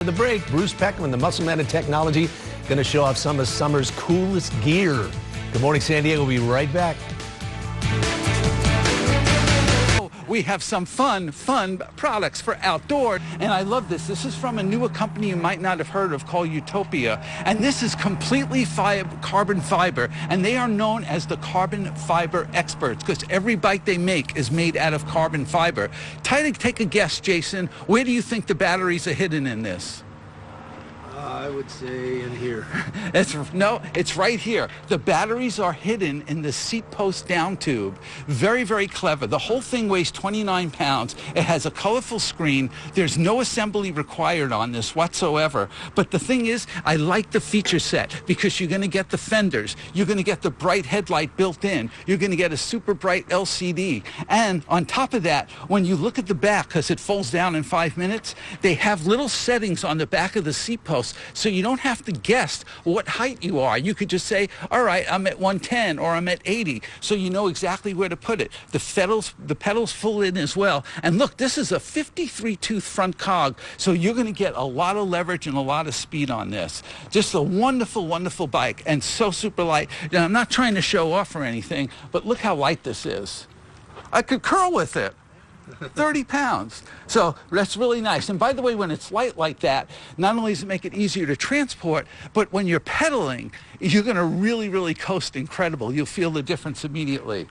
The break, Bruce Peckman, the Muscle Man of Technology, going to show off some of summer's coolest gear. Good morning, San Diego. We'll be right back. We have some fun products for outdoor. And I love this. This is from a newer company you might not have heard of called Urtopia. And this is completely carbon fiber. And they are known as the carbon fiber experts because every bike they make is made out of carbon fiber. Take a guess, Jason. Where do you think the batteries are hidden in this? I would say in here. It's right here. The batteries are hidden in the seat post down tube. Very, very clever. The whole thing weighs 29 pounds. It has a colorful screen. There's no assembly required on this whatsoever. But the thing is, I like the feature set because you're going to get the fenders. You're going to get the bright headlight built in. You're going to get a super bright LCD. And on top of that, when you look at the back, because it folds down in 5 minutes, they have little settings on the back of the seat post. So you don't have to guess what height you are. You could just say, all right, I'm at 110 or I'm at 80. So you know exactly where to put it. The pedals full in as well. And look, this is a 53-tooth front cog. So you're going to get a lot of leverage and a lot of speed on this. Just a wonderful, wonderful bike and so super light. Now, I'm not trying to show off or anything, but look how light this is. I could curl with it. 30 pounds. So that's really nice. And by the way, when it's light like that, not only does it make it easier to transport, but when you're pedaling, you're going to really, really coast incredible. You'll feel the difference immediately.